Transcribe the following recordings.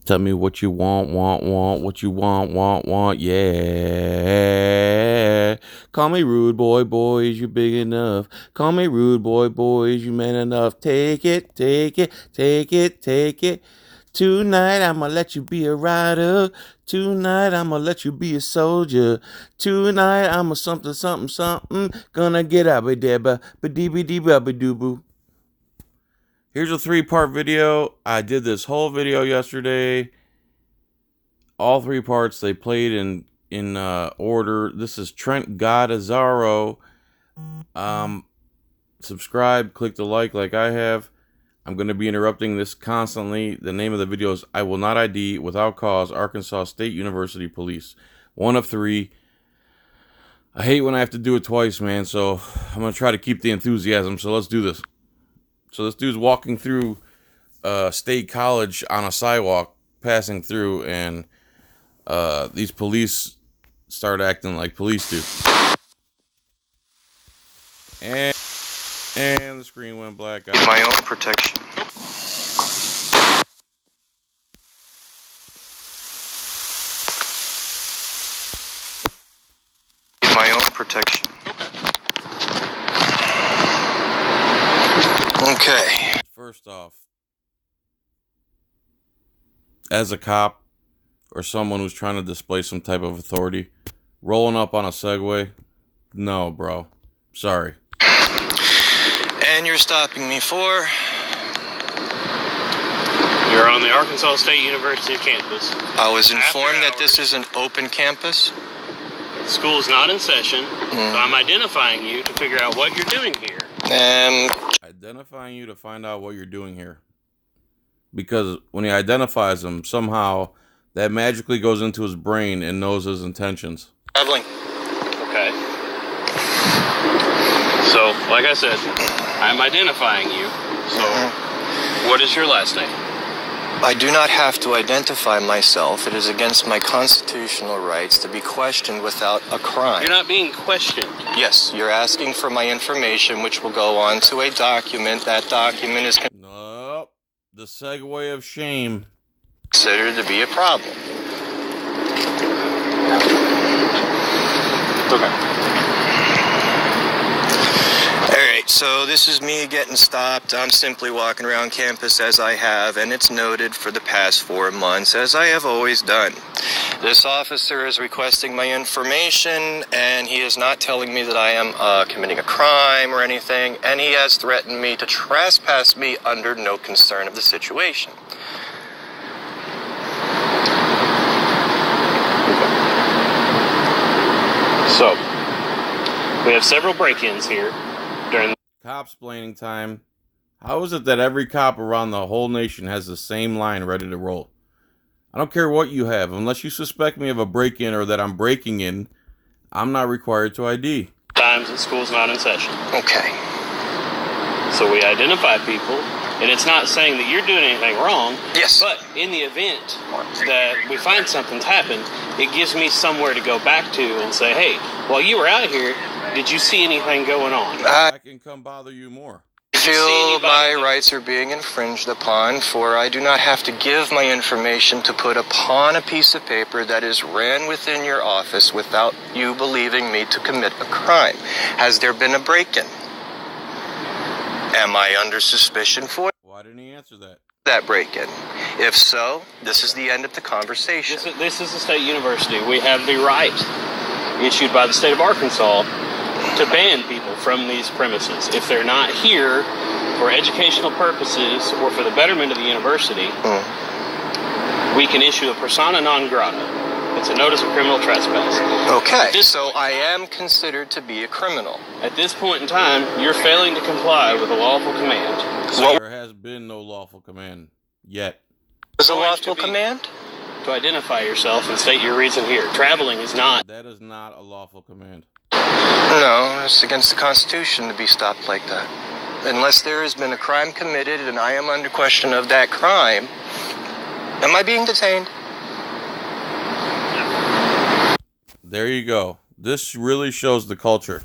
Tell me what you want, what you want, yeah. Call me rude boy, is you big enough. Call me rude boy, is you man enough. Take it, take it, take it, take it. Tonight I'ma let you be a rider. Tonight I'ma let you be a soldier. Tonight I'ma something. Gonna get out of there, ba dee dee ba doo boo. Here's a 3-part video. I did this whole video yesterday. All 3 parts, they played in order. This is Trent Goddazaro. Subscribe, click the like I have. I'm going to be interrupting this constantly. The name of the video is I Will Not ID Without Cause, Arkansas State University Police. 1 of 3. I hate when I have to do it twice, man, so I'm going to try to keep the enthusiasm, so let's do this. So this dude's walking through State College on a sidewalk, passing through, and these police start acting like police do. And the screen went black. My own protection. My own protection. Okay. First off, as a cop or someone who's trying to display some type of authority, rolling up on a Segway, no, bro. Sorry. And you're stopping me for? You're on the Arkansas State University campus. I was informed that this is an open campus. School is not in session, so I'm identifying you to figure out what you're doing here. Identifying you to find out what you're doing here. Because when he identifies him, somehow that magically goes into his brain and knows his intentions. Traveling. Okay. So, like I said, I'm identifying you. So, what is your last name? I do not have to identify myself. It is against my constitutional rights to be questioned without a crime. You're not being questioned. Yes, you're asking for my information, which will go on to a document. That document is Nope. The segue of shame. Considered to be a problem. Okay. Alright, so this is me getting stopped. I'm simply walking around campus as I have, and it's noted for the past 4 months, as I have always done. This officer is requesting my information, and he is not telling me that I am committing a crime or anything, and he has threatened me to trespass me under no concern of the situation. So, we have several break-ins here during Cop-splaining time. How is it that every cop around the whole nation has the same line ready to roll? I don't care what you have. Unless you suspect me of a break-in or that I'm breaking in, I'm not required to ID. times that school's not in session. Okay. So we identify people, and it's not saying that you're doing anything wrong. Yes. But in the event that we find something's happened, it gives me somewhere to go back to and say, hey, while you were out here, did you see anything going on? I can come bother you more. I feel my rights are being infringed upon, for I do not have to give my information to put upon a piece of paper that is ran within your office without you believing me to commit a crime. Has there been a break-in? Am I under suspicion for Why didn't he answer that break-in? If so, this is the end of the conversation. This is a state university. We have the right, issued by the state of Arkansas, to ban people from these premises. If they're not here for educational purposes or for the betterment of the university, we can issue a persona non grata. It's a notice of criminal trespass. Okay, so I am considered to be a criminal. At this point in time, you're failing to comply with a lawful command. that. There has been no lawful command yet. Is a lawful command? To identify yourself and state your reason here. Traveling is not. That is not a lawful command. No, it's against the Constitution to be stopped like that. Unless there has been a crime committed and I am under question of that crime, am I being detained? There you go. This really shows the culture.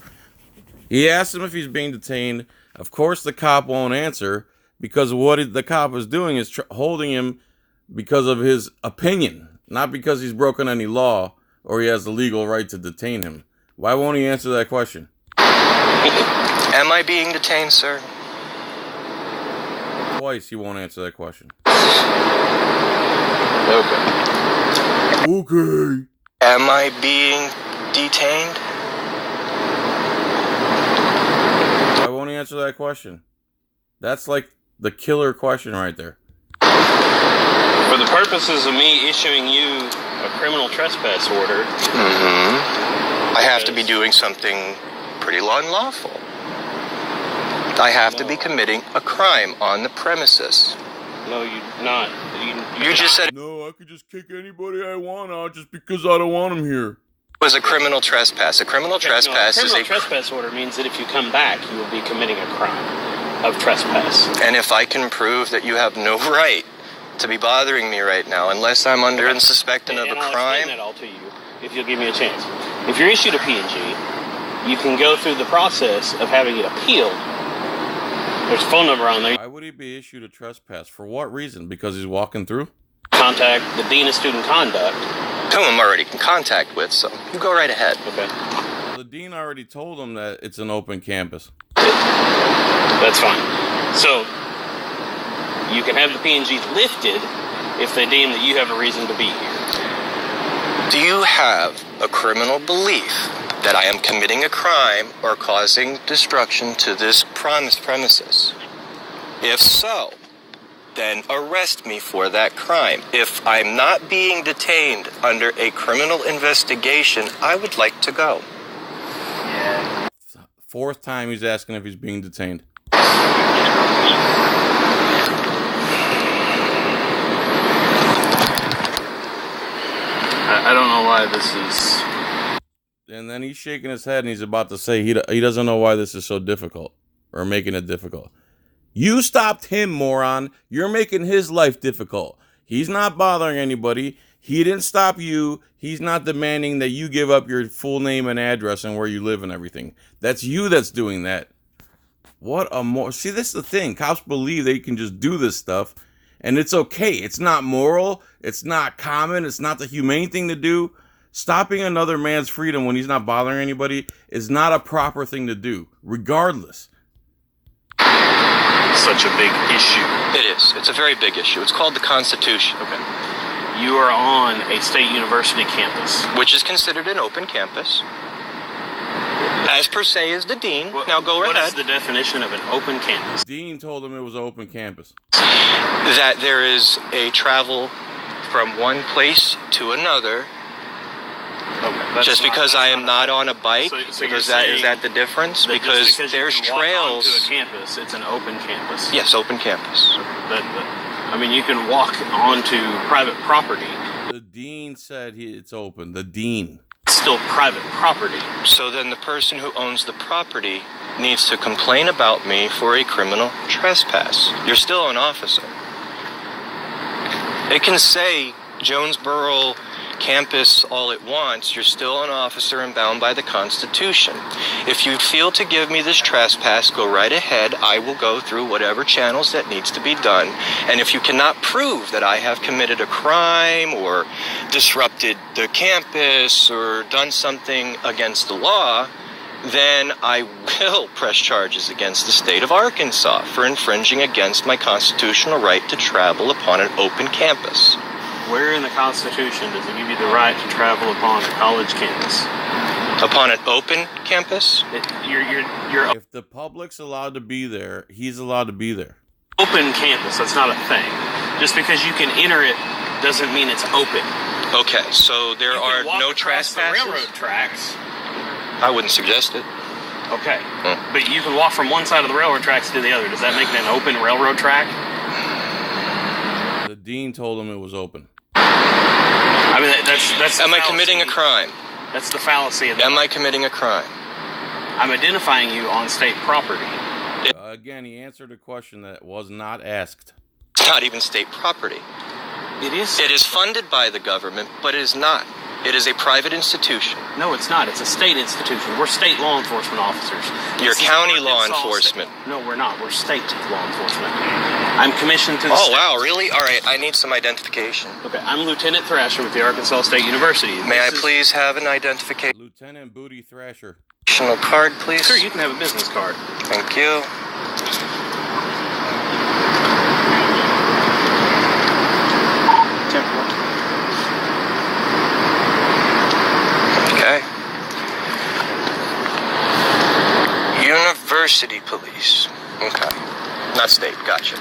He asked him if he's being detained. Of course, the cop won't answer because what the cop is doing is holding him because of his opinion, not because he's broken any law or he has the legal right to detain him. Why won't he answer that question? Am I being detained, sir? Twice he won't answer that question. Okay. Am I being detained? Why won't he answer that question? That's like the killer question right there. For the purposes of me issuing you a criminal trespass order, I have to be doing something pretty unlawful. I have to be committing a crime on the premises. No, you're not. You just said it No, I could just kick anybody I want out just because I don't want him here. was a criminal trespass. A criminal trespass no, a is criminal trespass order means that if you come back, you will be committing a crime of trespass. And if I can prove that you have no right to be bothering me right now, unless I'm under and suspected of a And I'll crime. explain that all to you if you'll give me a chance. If you're issued a P&G, you can go through the process of having it appealed. There's a phone number on there. Why would he be issued a trespass? For what reason? Because he's walking through? Contact the Dean of Student Conduct. Whom I'm already in contact with, so you go right ahead. Okay. The dean already told him that it's an open campus. That's fine. So, you can have the P&G lifted if they deem that you have a reason to be here. Do you have a criminal belief that I am committing a crime or causing destruction to this premises? If so, then arrest me for that crime. If I'm not being detained under a criminal investigation, I would like to go. Fourth time he's asking if he's being detained. I don't know why this is... And then he's shaking his head and he's about to say he doesn't know why this is so difficult or making it difficult. You stopped him, moron. You're making his life difficult. He's not bothering anybody. He didn't stop you. He's not demanding that you give up your full name and address and where you live and everything. That's you that's doing that. What a See, this is the thing. Cops believe they can just do this stuff and it's okay. It's not moral. It's not common. It's not the humane thing to do. Stopping another man's freedom when he's not bothering anybody is not a proper thing to do, regardless. Such a big issue. It is. It's a very big issue. It's called the Constitution. Okay. You are on a state university campus. Which is considered an open campus. As per se is the dean. Now go What ahead. is the definition of an open campus? Dean told him it was an open campus. That there is a travel from one place to another. Okay, Just because I am not on a bike, so because that is that the difference? Because there's you can walk trails. onto a campus, it's an open campus. Yes, open campus. I mean, you can walk onto private property. The dean said it's open. The dean. It's still private property. So then the person who owns the property needs to complain about me for a criminal trespass. You're still an officer. It can say Jonesboro campus all it wants. You're still an officer and bound by the Constitution. If you feel to give me this trespass, go right ahead. I will go through whatever channels that needs to be done. And if you cannot prove that I have committed a crime or disrupted the campus or done something against the law, then I will press charges against the state of Arkansas for infringing against my constitutional right to travel upon an open campus. Where in the Constitution does it give you the right to travel upon a college campus? Upon an open campus? You're If the public's allowed to be there, he's allowed to be there. open campus. That's not a thing. Just because you can enter it doesn't mean it's open. Okay, so there You are can walk no across the trespasses? railroad tracks. I wouldn't suggest it. Okay, but you can walk from one side of the railroad tracks to the other. Does that make it an open railroad track? The dean told him it was open. I mean, that's. Am I committing a crime? That's the fallacy of that. Am I committing a crime? I'm identifying you on state property. Again, he answered a question that was not asked. It's not even state property. It is. It is funded by the government, but it is not. It is a private institution. No, it's not. It's a state institution. We're state law enforcement officers. You're This is county law Arkansas enforcement. No, we're not. We're state law enforcement. I'm commissioned to the Oh, state. wow, really? All right, I need some identification. Okay, I'm Lieutenant Thrasher with the Arkansas State University. May I please have an identification Lieutenant Booty Thrasher. card, please? Sure, you can have a business card. Thank you. Okay. University police. Okay. Not state, gotcha.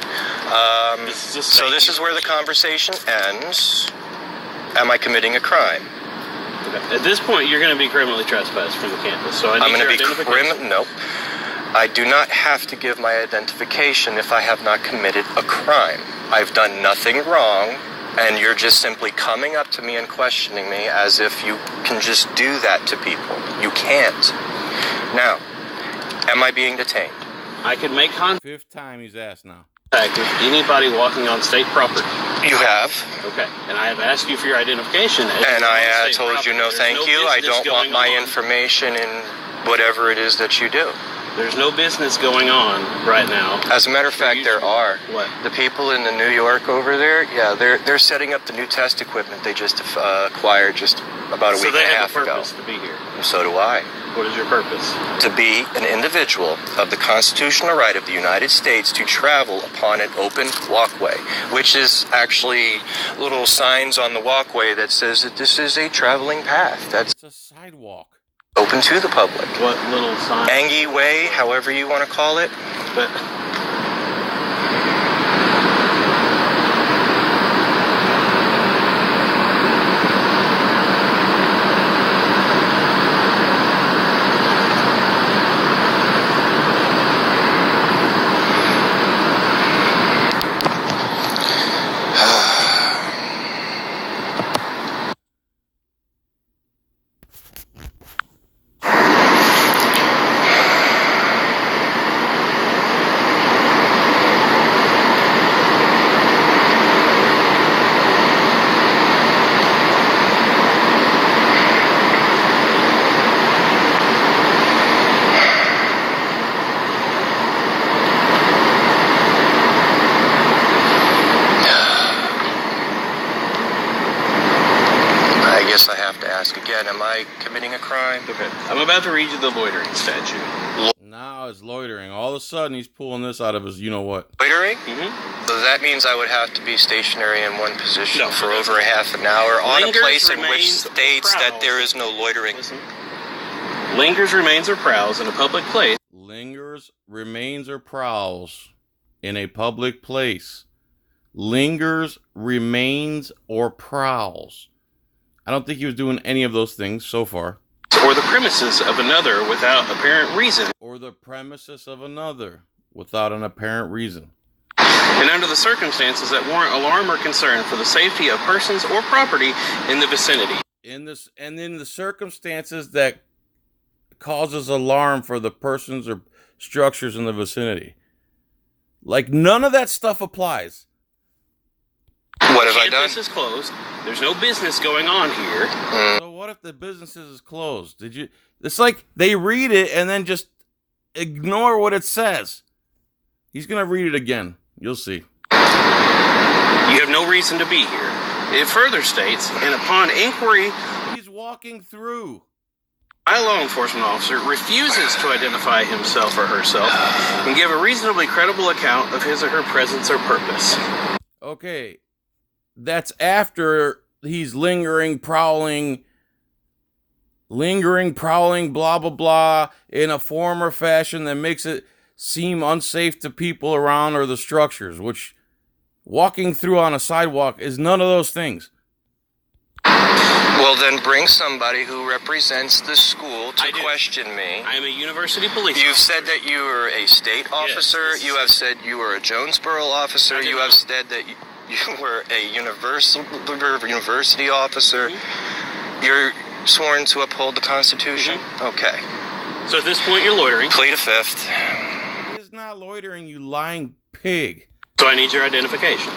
So this is where the conversation ends. Am I committing a crime? Okay. At this point, you're going to be criminally trespassed from the campus. So I'm going to be Nope. I do not have to give my identification if I have not committed a crime. I've done nothing wrong, and you're just simply coming up to me and questioning me as if you can just do that to people. You can't. Now, am I being detained? I could make contact Fifth time he's asked now. with anybody walking on state property. You have. Okay, and I have asked you for your identification. And I told you no thank you. I don't want my information in whatever it is that you do. There's no business going on right now. As a matter of fact, there are. What? The people in the New York over there, yeah, they're setting up the new test equipment they just acquired just about a week and a half So ago. they have a purpose to be here. And so do I. What is your purpose? To be an individual of the constitutional right of the United States to travel upon an open walkway, which is actually little signs on the walkway that says that this is a traveling path. That's It's a sidewalk. open to the public. What little sign? Angie Way, however you want to call it. But I guess I have to ask again, am I committing a crime? okay, I'm about to read you the loitering statute. Now it's loitering. All of a sudden he's pulling this out of his you-know-what. Loitering? Mm-hmm. So that means I would have to be stationary in one position No. for over a half an hour on a Lingers, place in which remains, states that prowls. there is no loitering. Listen. Lingers, remains, or prowls in a public place. Lingers, remains, or prowls in a public place. Lingers, remains, or prowls. I don't think he was doing any of those things so far. Or the premises of another without apparent reason. Or the premises of another without an apparent reason. And under the circumstances that warrant alarm or concern for the safety of persons or property in the vicinity. In the circumstances that causes alarm for the persons or structures in the vicinity. Like, none of that stuff applies. What have I done? Campus is closed. There's no business going on here. So what if the business is closed? It's like they read it and then just ignore what it says. He's going to read it again. You'll see. You have no reason to be here. It further states, and upon inquiry, He's walking through. a law enforcement officer refuses to identify himself or herself and give a reasonably credible account of his or her presence or purpose. Okay. That's after he's lingering, prowling, blah, blah, blah, in a form or fashion that makes it seem unsafe to people around or the structures, which walking through on a sidewalk is none of those things. Well, then bring somebody who represents the school to question me. I am a university police You've officer. said that you were a state officer. Yes. You have said you were a Jonesboro officer. I did You have not. said that you were a university officer. You're sworn to uphold the Constitution? Okay. So at this point, you're loitering. Plead a fifth. It is not loitering, you lying pig. So I need your identification.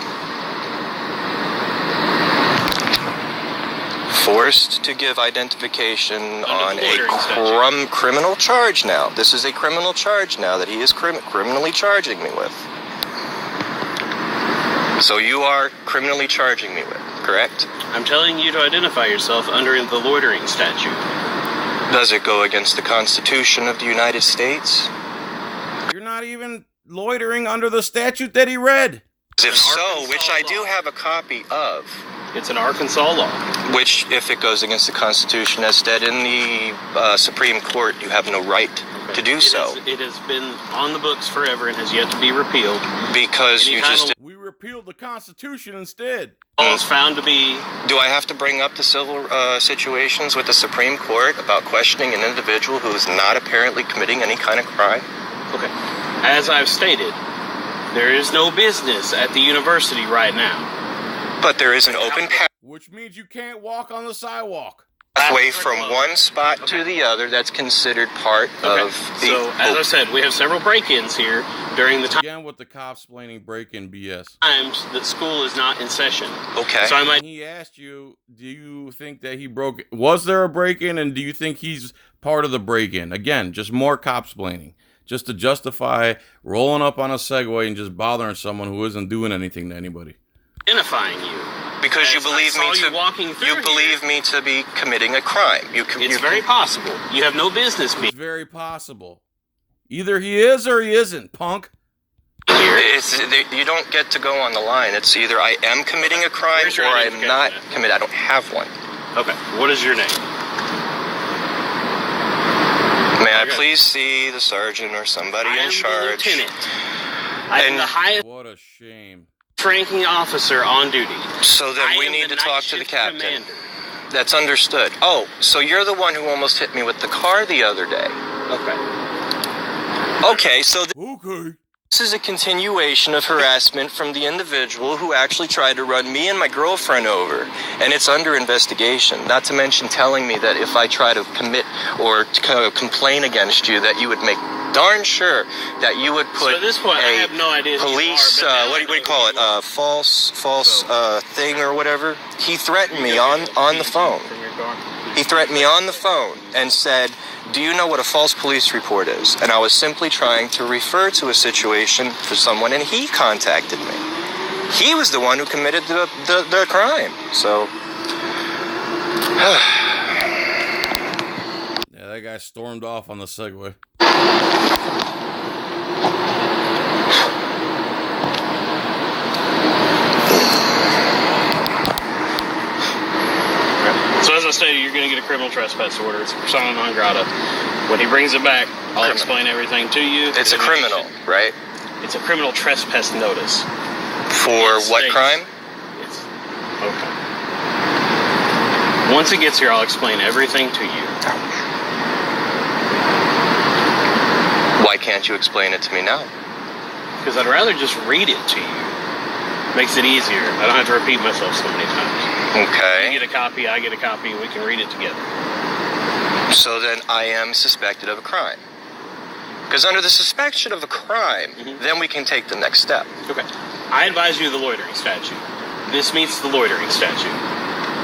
Forced to give identification on the a loitering statute. criminal charge now. This is a criminal charge now that he is criminally charging me with. So you are criminally charging me with, correct? I'm telling you to identify yourself under the loitering statute. Does it go against the Constitution of the United States? You're not even loitering under the statute that he read. If so, which I do have a copy of. It's an Arkansas law. Which, if it goes against the Constitution, as said in the Supreme Court, you have no right to do so. It has been on the books forever and has yet to be repealed. Because you just... We repealed the Constitution instead. It's found to be... Do I have to bring up the civil situations with the Supreme Court about questioning an individual who is not apparently committing any kind of crime? Okay. As I've stated, there is no business at the university right now. But there is an open Which means you can't walk on the sidewalk. pathway from one spot to the other that's considered part of the... So, as I said, we have several break-ins here during the Again with the cops explaining break-in BS. times that school is not in session. Okay. So I might... He asked you, do you think that he broke... Was there a break-in, and do you think he's part of the break-in? Again, just more cops explaining. Just to justify rolling up on a Segway and just bothering someone who isn't doing anything to anybody. identifying you. Because you As believe I me saw to you walking through you here. believe me to be committing a crime. It's very possible. You have no business being It's very possible. Either he is or he isn't, punk. here. You don't get to go on the line. It's either I am committing a crime Where's your or I am identification not at? committing. I don't have one. Okay. What is your name? May I Okay. please see the sergeant or somebody I in am charge? the lieutenant. I am And- the highest What a shame. ranking officer on duty. So then I we am need the to night talk to the shift captain. commander. That's understood. Oh, so you're the one who almost hit me with the car the other day. Okay. Okay, so Okay. this is a continuation of harassment from the individual who actually tried to run me and my girlfriend over, and it's under investigation. Not to mention telling me that if I try to commit or complain against you, that you would make darn sure that you would put So at this point, I a have no idea who you police, are, but now what I do you know call who it, you are. false thing or whatever. He threatened me on the phone. From your car. He threatened me on the phone and said, "Do you know what a false police report is?" And I was simply trying to refer to a situation for someone, and he contacted me. He was the one who committed the crime. So, Yeah, that guy stormed off on the Segway. So as I stated, you're going to get a criminal trespass order. It's persona non grata. When he brings it back, I'll Criminal. explain everything to you. it's a criminal, right? It's a criminal trespass notice. For It what states- crime? It's okay. Once it gets here, I'll explain everything to you. Why can't you explain it to me now? Because I'd rather just read it to you. Makes it easier. I don't have to repeat myself so many times. You Okay. get a copy, I get a copy, and we can read it together. So then I am suspected of a crime. Because under the suspicion of a crime, then we can take the next step. Okay. I advise you of the loitering statute. This meets the loitering statute.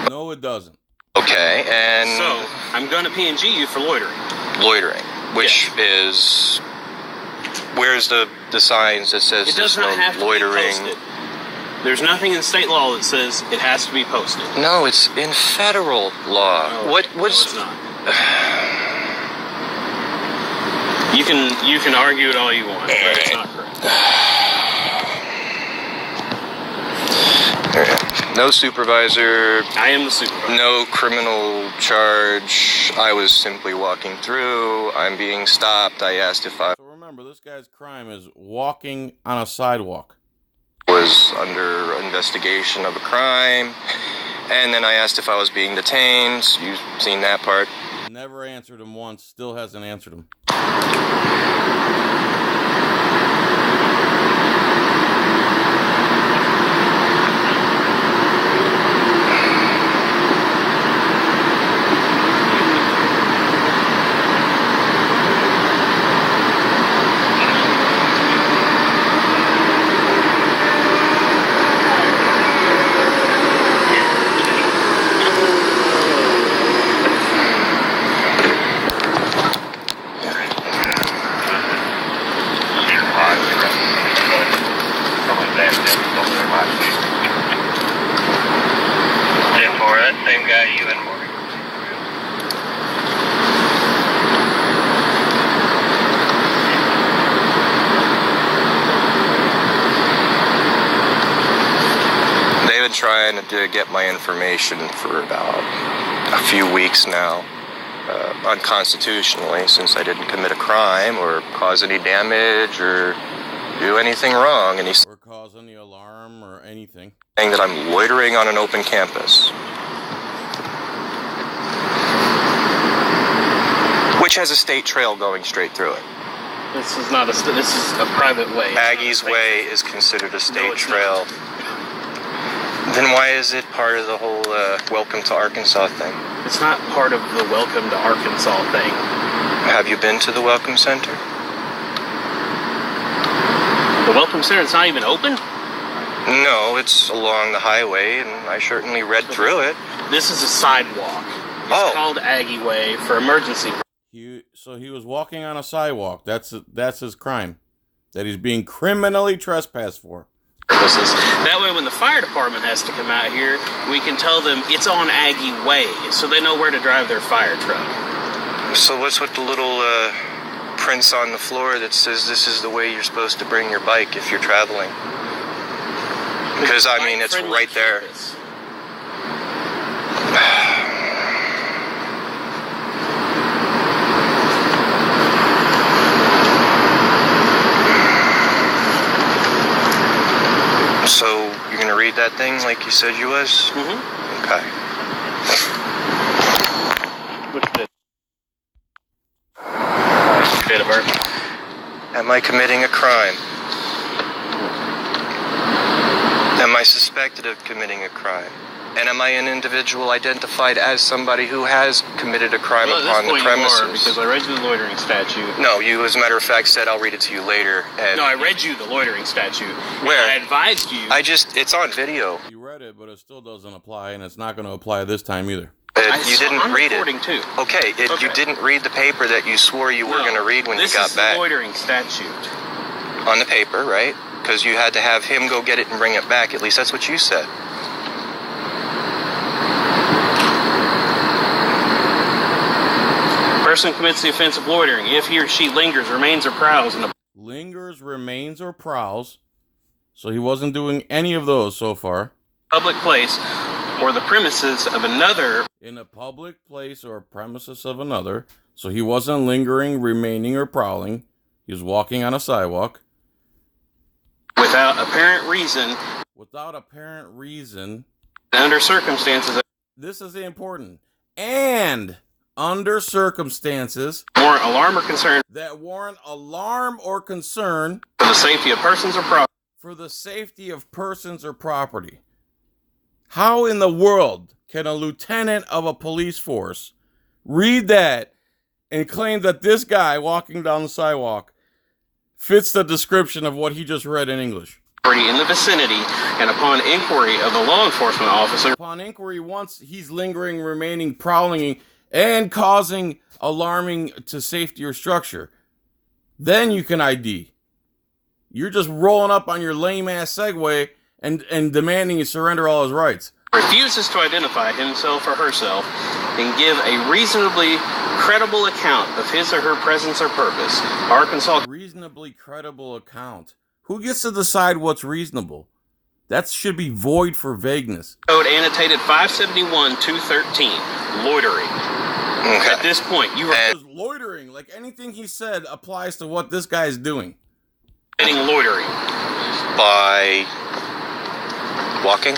No, it doesn't. Okay, and So, I'm going to P&G you for loitering. loitering, which is... Where's the signs that says It does there's not no have to loitering? be posted. There's nothing in state law that says it has to be posted. No, it's in federal law. No, What's no, it's not. You can argue it all you want, but it's not correct. No supervisor, I am the supervisor. no criminal charge. I was simply walking through. I'm being stopped. I asked if I So remember, this guy's crime is walking on a sidewalk. was under investigation of a crime. And then I asked if I was being detained. You've seen that part. Never answered him once, still hasn't answered him. that same guy you and Morgan. They've been trying to get my information for about a few weeks now, unconstitutionally, since I didn't commit a crime or cause any damage or do anything wrong. And he's Or cause any alarm or anything. saying that I'm loitering on an open campus, which has a state trail going straight through it. This is not this is a private way. Aggie's Way is considered a state trail. Then why is it part of the whole Welcome to Arkansas thing? It's not part of the Welcome to Arkansas thing. Have you been to the Welcome Center? The Welcome Center is not even open? No, it's along the highway, and I certainly read through it. This is a sidewalk. It's called Aggie Way for emergency. So he was walking on a sidewalk. That's his crime. That he's being criminally trespassed for. Purposes. That way when the fire department has to come out here, we can tell them it's on Aggie Way, so they know where to drive their fire truck. So what's with the little prints on the floor that says this is the way you're supposed to bring your bike if you're traveling? Because, I mean, it's right there. So, you're going to read that thing like you said you was? Mm-hmm. Okay. What's this? Date of birth. Am I committing a crime? Am I suspected of committing a crime? And am I an individual identified as somebody who has committed a crime upon the premises? You are, because I read you the loitering statute. No, you, as a matter of fact, said I'll read it to you later. And no, I read you the loitering statute. Where? I advised you. It's on video. You read it, but it still doesn't apply, and it's not going to apply this time either. You didn't read it. Too. Okay, you didn't read the paper that you swore you were going to read when you got back. This is the loitering statute. On the paper, right? Because you had to have him go get it and bring it back. At least that's what you said. Person commits the offense of loitering if he or she lingers, remains, or prowls in a lingers, remains, or prowls. So he wasn't doing any of those so far. Public place or the premises of another. In a public place or premises of another. So he wasn't lingering, remaining, or prowling. He was walking on a sidewalk. Without apparent reason. Without apparent reason. Under circumstances. This is important. And under circumstances warrant alarm or concern. That warrant alarm or concern. For the safety of persons or property. For the safety of persons or property. How in the world can a lieutenant of a police force read that and claim that this guy walking down the sidewalk fits the description of what he just read in English? In the vicinity, and upon inquiry of the law enforcement officer. Upon inquiry, once he's lingering, remaining, prowling, and causing alarming to safety or structure, then you can ID. You're just rolling up on your lame-ass Segway and demanding you surrender all his rights. Refuses to identify himself or herself and give a reasonably credible account of his or her presence or purpose. Arkansas. Reasonably credible account. Who gets to decide what's reasonable? That should be void for vagueness. Code annotated 571-213. Loitering. Okay. At this point, you are loitering. Like anything he said applies to what this guy is doing. Getting loitering. By walking?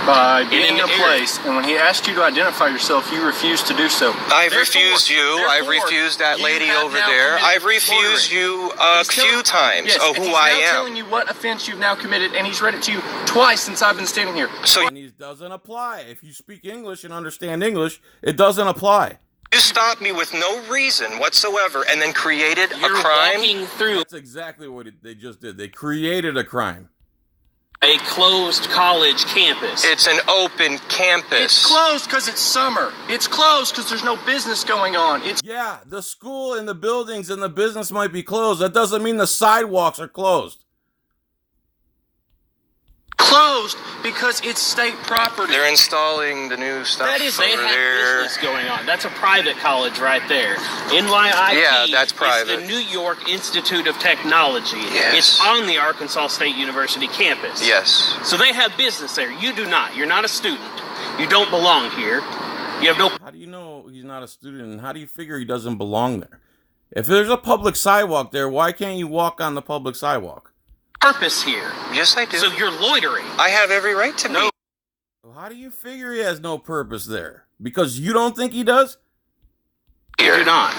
By being in a place, and when he asked you to identify yourself, you refused to do so. I've refused you. I've refused that lady over there. I've refused you a few times. Yes, who I am. He's now telling you what offense you've now committed, and he's read it to you twice since I've been standing here. So and it doesn't apply. If you speak English and understand English, it doesn't apply. You stopped me with no reason whatsoever, and then created a crime. Walking through. That's exactly what they just did. They created a crime. A closed college campus. It's an open campus. It's closed because it's summer. It's closed because there's no business going on. Yeah, the school and the buildings and the business might be closed. That doesn't mean the sidewalks are closed. Closed because it's state property. They're installing the new stuff That is, they over have there. business going on. That's a private college right there. NYIT. Yeah, that's is private. the New York Institute of Technology. Yes. It's on the Arkansas State University campus. Yes. So they have business there. You do not. You're not a student. You don't belong here. You have no... How do you know he's not a student, and how do you figure he doesn't belong there? If there's a public sidewalk there, why can't you walk on the public sidewalk? purpose here. Yes, I do. So you're loitering. I have every right to be. How do you figure he has no purpose there? Because you don't think he does? You do not.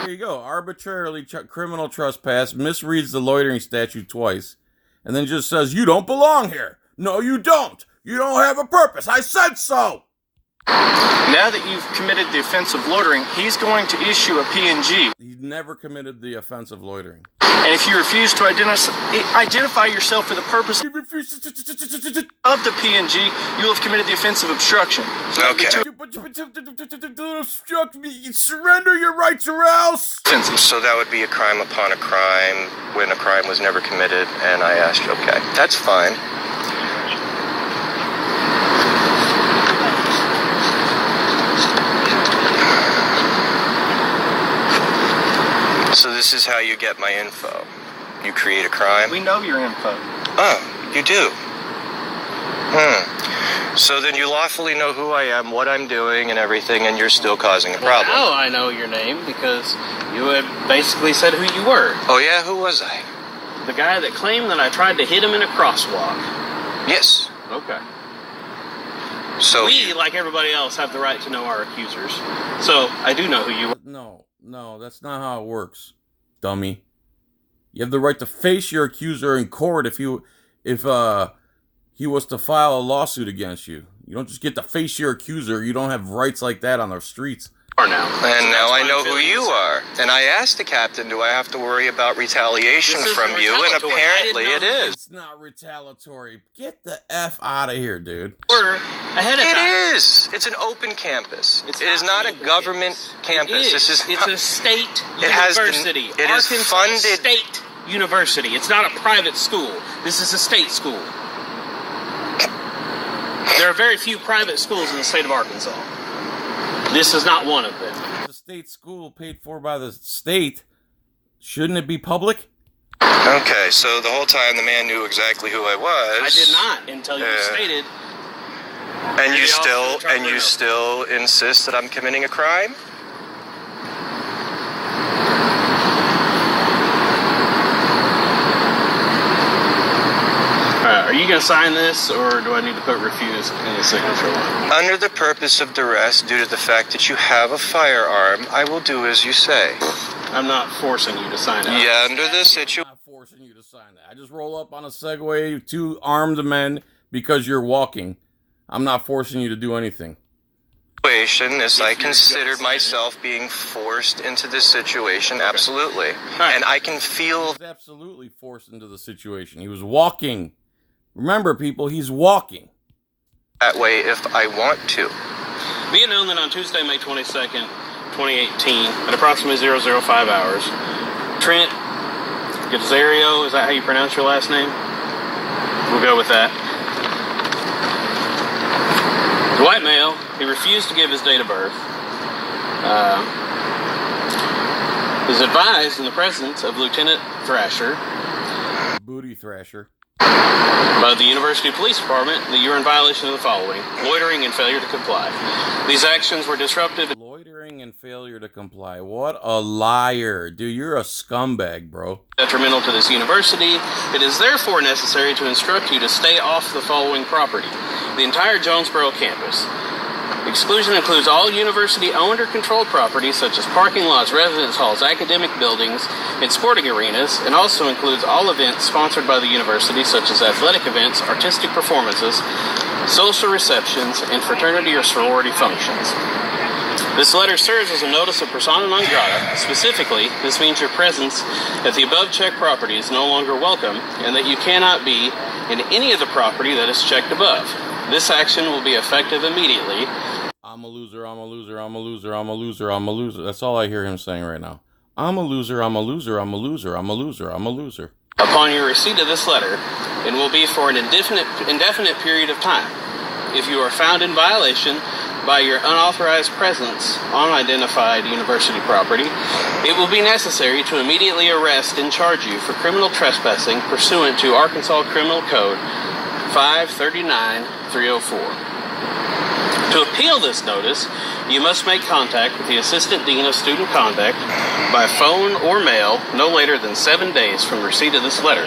There you go. Arbitrarily criminal trespass, misreads the loitering statute twice, and then just says, you don't belong here. No, you don't. You don't have a purpose. I said so. Now that you've committed the offense of loitering, he's going to issue a P&G. He's never committed the offense of loitering. And if you refuse to identify yourself for the purpose of the P&G, you will have committed the offense of obstruction. So Okay. Obstruct me. Surrender your rights or else. So that would be a crime upon a crime when a crime was never committed, and I asked you, okay, that's fine. So this is how you get my info. You create a crime? We know your info. Oh, you do? So then you lawfully know who I am, what I'm doing, and everything, and you're still causing a problem. Well, now I know your name because you had basically said who you were. Oh yeah, who was I? The guy that claimed that I tried to hit him in a crosswalk. Yes. Okay. So We, like everybody else, have the right to know our accusers. So I do know who you are. No, that's not how it works, dummy. You have the right to face your accuser in court if he was to file a lawsuit against you. You don't just get to face your accuser. You don't have rights like that on the streets. Now. And now I know who you are. And I asked the captain, do I have to worry about retaliation from you? And apparently it is. It's not retaliatory. Get the F out of here, dude. Or ahead of time. It is. It's an open campus. It is not a government campus. It's a state university. It is Arkansas funded. State University. It's not a private school. This is a state school. There are very few private schools in the state of Arkansas. This is not one of them. It's a state school paid for by the state. Shouldn't it be public? Okay, so the whole time the man knew exactly who I was. I did not until you stated. And you Maybe still insist that I'm committing a crime? Are you going to sign this, or do I need to put refuse in the signature line? Under the purpose of duress, due to the fact that you have a firearm, I will do as you say. I'm not forcing you to sign it. Yeah, under this I'm situation. not forcing you to sign that. I just roll up on a Segway, 2 armed men, because you're walking. I'm not forcing you to do anything. As I considered myself being forced into this situation, absolutely. Right. And I can He feel was absolutely forced into the situation. He was walking. Remember, people, he's walking. that way if I want to. Be it known that on Tuesday, May 22nd, 2018, at approximately 005 hours, Trent Gazzario, is that how you pronounce your last name? We'll go with that. The white male, he refused to give his date of birth. Is advised in the presence of Lieutenant Thrasher Booty thrasher. by the University Police Department that you are in violation of the following: loitering and failure to comply. These actions were disruptive. Loitering and failure to comply. What a liar. Dude, you're a scumbag, bro. Detrimental to this university. It is therefore necessary to instruct you to stay off the following property: the entire Jonesboro campus. Exclusion includes all university-owned or controlled property, such as parking lots, residence halls, academic buildings, and sporting arenas, and also includes all events sponsored by the university, such as athletic events, artistic performances, social receptions, and fraternity or sorority functions. This letter serves as a notice of persona non grata. Specifically, this means your presence at the above checked property is no longer welcome, and that you cannot be in any of the property that is checked above. This action will be effective immediately. I'm a loser, I'm a loser, I'm a loser, I'm a loser, I'm a loser. That's all I hear him saying right now. I'm a loser, I'm a loser, I'm a loser, I'm a loser, I'm a loser. Upon your receipt of this letter, and will be for an indefinite period of time. If you are found in violation by your unauthorized presence on identified university property, it will be necessary to immediately arrest and charge you for criminal trespassing pursuant to Arkansas Criminal Code 539-304. To appeal this notice, you must make contact with the Assistant Dean of Student Conduct by phone or mail no later than 7 days from receipt of this letter.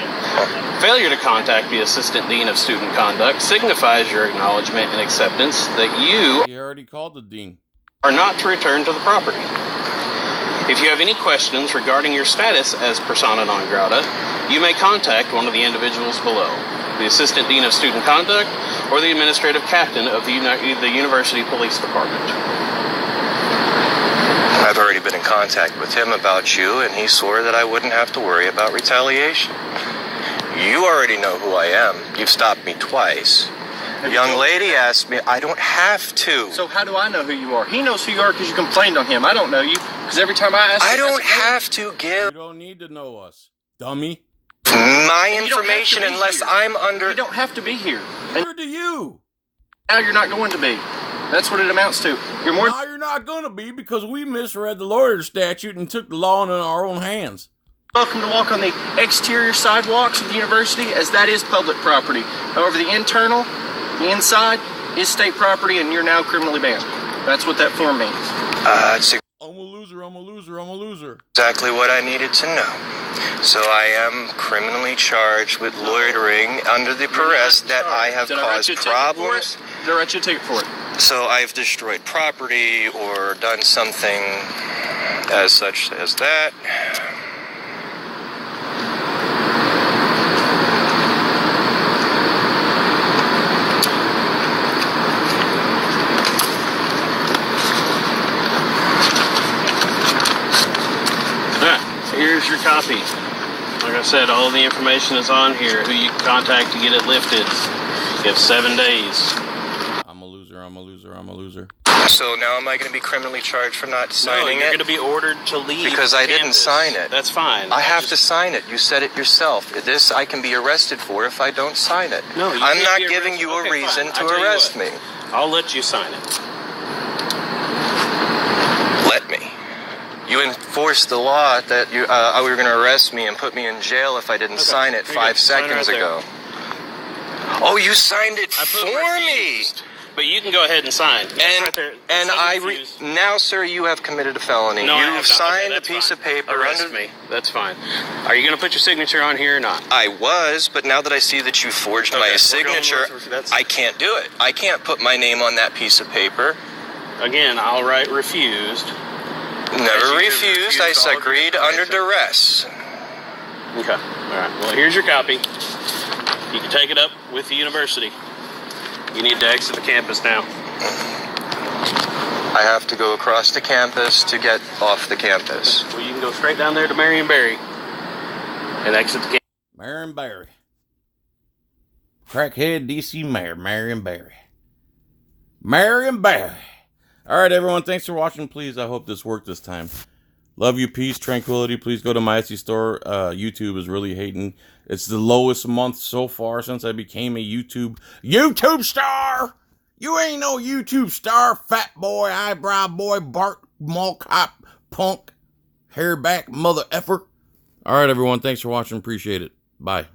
Failure to contact the Assistant Dean of Student Conduct signifies your acknowledgement and acceptance that you He already called the dean. are not to return to the property. If you have any questions regarding your status as persona non grata, you may contact one of the individuals below, the Assistant Dean of Student Conduct or the Administrative Captain of the University Police Department. I've already been in contact with him about you, and he swore that I wouldn't have to worry about retaliation. You already know who I am. You've stopped me twice. The young lady asked me, I don't have to. So how do I know who you are? He knows who you are because you complained on him. I don't know you because every time I ask I you, don't have to You give don't need to know us, dummy. my You don't have to information be unless here. I'm under... You don't have to be here. And Neither do you. now you're not going to be. That's what it amounts to. You're more Now you're not going to be because we misread the lawyer statute and took the law into our own hands. welcome to walk on the exterior sidewalks of the university, as that is public property. However, the internal, the inside, is state property, and you're now criminally banned. That's what that form means. It's I'm a loser, I'm a loser, I'm a loser. exactly what I needed to know. So I am criminally charged with loitering under the arrest that I have Did I write caused you a ticket for problems. it? Did I write you a ticket for it? So I've destroyed property or done something as such as that. Here's your copy. Like I said, all the information is on here. Who you can contact to get it lifted. You have 7 days. I'm a loser, I'm a loser, I'm a loser. So now am I going to be criminally charged for not No, signing you're it? going to be ordered to leave. Because I didn't campus. sign it. That's fine. I have to sign it. You said it yourself. This I can be arrested for if I don't sign it. No, you I'm can't not be giving arrested. you a Okay, reason fine. to I'll tell you arrest what. me. I'll let you sign it. Let me. You enforced the law that you were going to arrest me and put me in jail if I didn't Okay, sign it here you go. 5 Sign it seconds right there. ago. Oh, you signed it I put for me. refused, but you can go ahead and sign. That's And right there. It and says refused. now, sir, you have committed a felony. No, I have You've not. signed Okay, a that's piece fine. of paper Arrest under me. That's fine. Are you going to put your signature on here or not? I was, but now that I see that you forged Okay, my we're signature, going with- that's- I can't do it. I can't put my name on that piece of paper. Again, I'll write refused. Never you refused. I refused all of your agreed under information. duress. Okay. All right. Well, here's your copy. You can take it up with the university. You need to exit the campus now. I have to go across the campus to get off the campus. Well, you can go straight down there to Marion Barry and exit the campus. Marion Barry. Crackhead DC Mayor, Marion Barry. Marion Barry. All right, everyone. Thanks for watching. Please, I hope this worked this time. Love you, peace, tranquility. Please go to my Etsy store. YouTube is really hating. It's the lowest month so far since I became a YouTube star. You ain't no YouTube star, fat boy, eyebrow boy, Bart, mall cop, punk, hairback, mother effer. All right, everyone. Thanks for watching. Appreciate it. Bye.